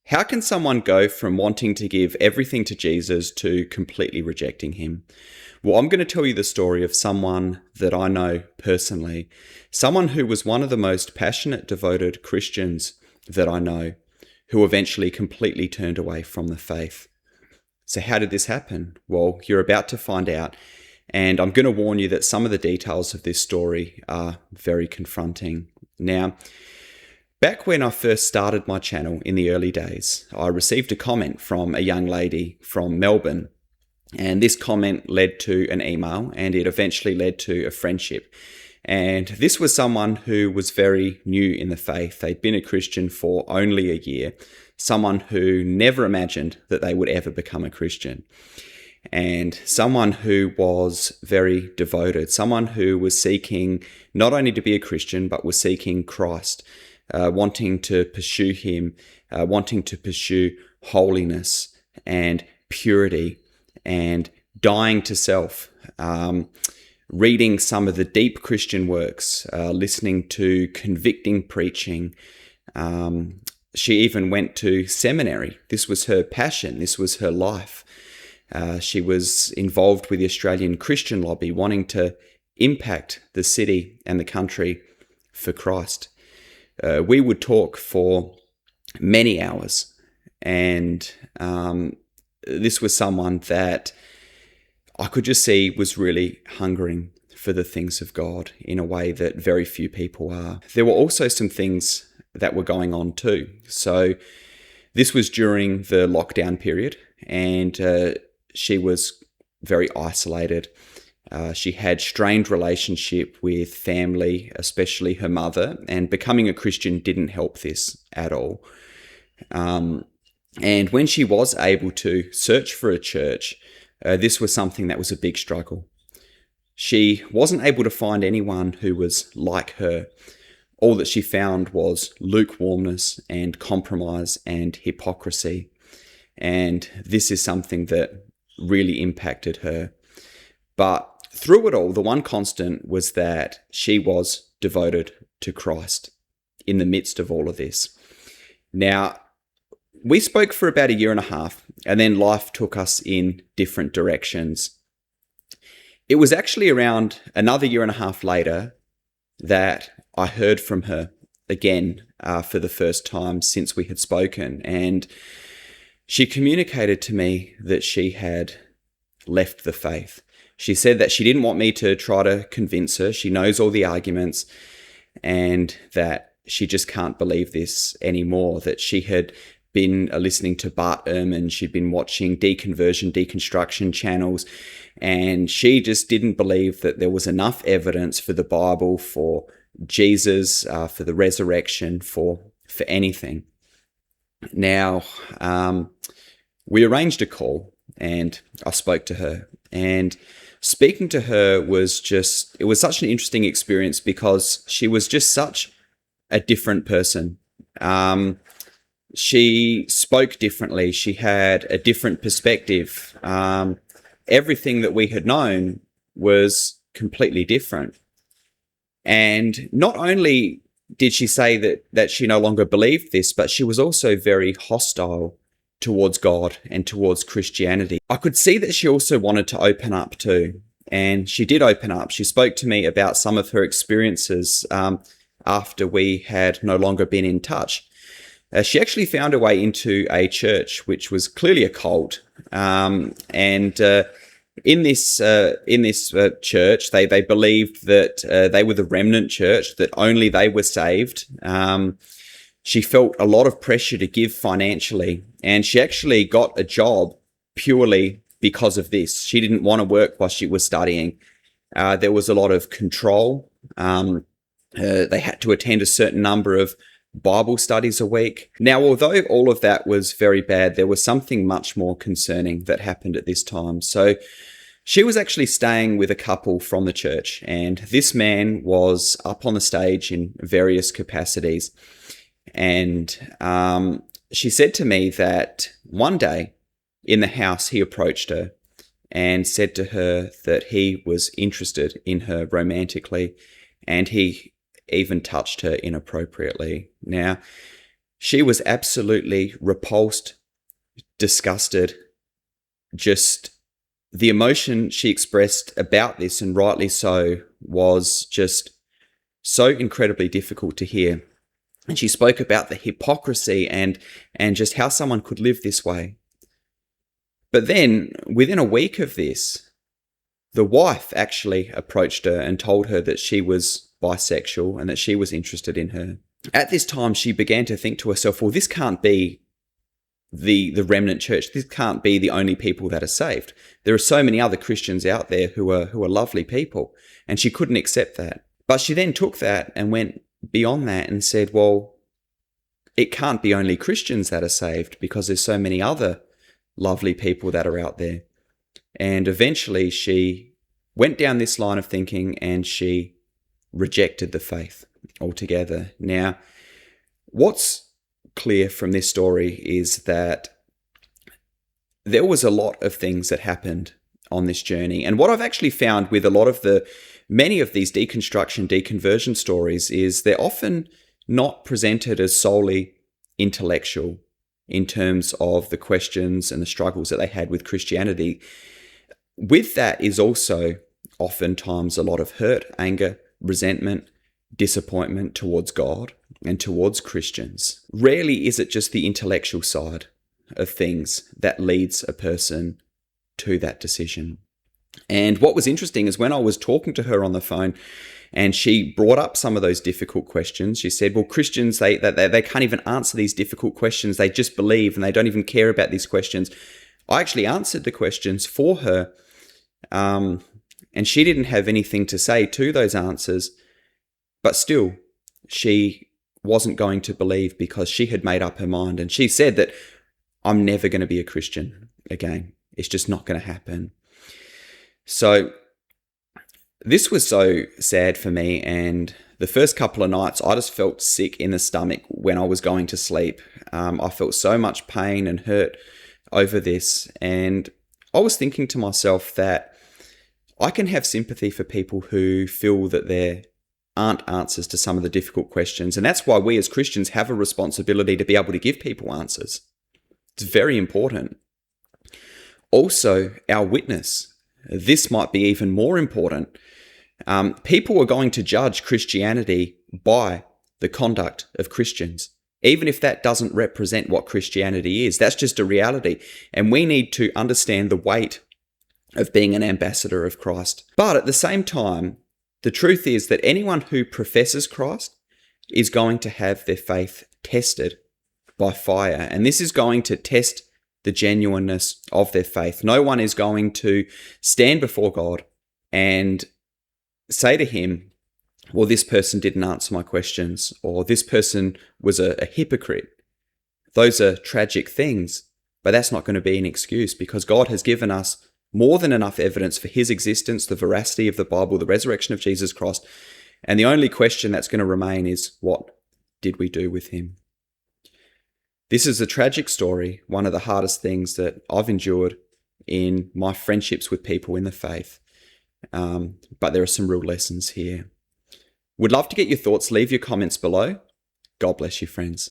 How can someone go from wanting to give everything to Jesus to completely rejecting him? Well, I'm going to tell you the story of someone that I know personally, someone who was one of the most passionate, devoted Christians that I know, who eventually completely turned away from the faith. So how did this happen? Well, you're about to find out, and I'm going to warn you that some of the details of this story are very confronting. Now, back when I first started my channel in the early days, I received a comment from a young lady from Melbourne, and this comment led to an email, and it eventually led to a friendship. And this was someone who was very new in the faith. They'd been a Christian for only a year, someone who never imagined that they would ever become a Christian, and someone who was very devoted, someone who was seeking not only to be a Christian, but was seeking Christ, wanting to pursue him, wanting to pursue holiness and purity and dying to self, reading some of the deep Christian works, listening to convicting preaching. She even went to seminary. This was her passion. This was her life. She was involved with the Australian Christian lobby, wanting to impact the city and the country for Christ. We would talk for many hours, and this was someone that I could just see was really hungering for the things of God in a way that very few people are. There were also some things that were going on too. So this was during the lockdown period, and she was very isolated. She had strained relationship with family, especially her mother, and becoming a Christian didn't help this at all. And when she was able to search for a church, this was something that was a big struggle. She wasn't able to find anyone who was like her. All that she found was lukewarmness and compromise and hypocrisy. And this is something that really impacted her. But through it all, the one constant was that she was devoted to Christ in the midst of all of this. Now, we spoke for about a year and a half, and then life took us in different directions. It was actually around another year and a half later that I heard from her again for the first time since we had spoken, and she communicated to me that she had left the faith. She said that she didn't want me to try to convince her. She knows all the arguments, and that she just can't believe this anymore, that she had been listening to Bart Ehrman, she'd been watching deconversion, deconstruction channels, and she just didn't believe that there was enough evidence for the Bible, for Jesus, for the resurrection, for anything. Now, we arranged a call, and I spoke to her, and speaking to her it was such an interesting experience because she was just such a different person. She spoke differently. She had a different perspective. Everything that we had known was completely different. And not only did she say that she no longer believed this, but she was also very hostile towards God and towards Christianity. I could see that she also wanted to open up too. And she did open up. She spoke to me about some of her experiences after we had no longer been in touch. She actually found her way into a church, which was clearly a cult. In this church, they believed that they were the remnant church, that only they were saved. She felt a lot of pressure to give financially, and she actually got a job purely because of this. She didn't want to work while she was studying. There was a lot of control. They had to attend a certain number of Bible studies a week. Now, although all of that was very bad, there was something much more concerning that happened at this time. So she was actually staying with a couple from the church, and this man was up on the stage in various capacities. And she said to me that one day in the house, he approached her and said to her that he was interested in her romantically, and he even touched her inappropriately. Now, She was absolutely repulsed, disgusted. Just the emotion she expressed about this, and rightly so, was just so incredibly difficult to hear. And she spoke about the hypocrisy and just how someone could live this way. But then, within a week of this, the wife actually approached her and told her that she was bisexual and that she was interested in her. At this time, she began to think to herself, well, this can't be the remnant church. This can't be the only people that are saved. There are so many other Christians out there who are lovely people, and she couldn't accept that. But she then took that and went beyond that and said, well, it can't be only Christians that are saved because there's so many other lovely people that are out there. And eventually she went down this line of thinking and she rejected the faith altogether. Now, what's clear from this story is that there was a lot of things that happened on this journey. And what I've actually found with a lot of many of these deconstruction, deconversion stories is they're often not presented as solely intellectual in terms of the questions and the struggles that they had with Christianity. With that is also oftentimes a lot of hurt, anger, resentment, disappointment towards God and towards Christians. Rarely is it just the intellectual side of things that leads a person to that decision. And what was interesting is when I was talking to her on the phone and she brought up some of those difficult questions, she said, well, Christians, they can't even answer these difficult questions. They just believe and they don't even care about these questions. I actually answered the questions for her, and she didn't have anything to say to those answers, but still, she wasn't going to believe because she had made up her mind. And she said that I'm never going to be a Christian again. It's just not going to happen. So this was so sad for me. And the first couple of nights, I just felt sick in the stomach when I was going to sleep. I felt so much pain and hurt over this. And I was thinking to myself that I can have sympathy for people who feel that there aren't answers to some of the difficult questions. And that's why we as Christians have a responsibility to be able to give people answers. It's very important. Also, our witness. This might be even more important. People are going to judge Christianity by the conduct of Christians, even if that doesn't represent what Christianity is. That's just a reality. And we need to understand the weight of being an ambassador of Christ. But at the same time, the truth is that anyone who professes Christ is going to have their faith tested by fire. And this is going to test the genuineness of their faith. No one is going to stand before God and say to him, well, this person didn't answer my questions, or this person was a hypocrite. Those are tragic things, but that's not going to be an excuse because God has given us more than enough evidence for his existence, the veracity of the Bible, the resurrection of Jesus Christ. And the only question that's going to remain is, what did we do with him? This is a tragic story, one of the hardest things that I've endured in my friendships with people in the faith. But there are some real lessons here. Would love to get your thoughts. Leave your comments below. God bless you, friends.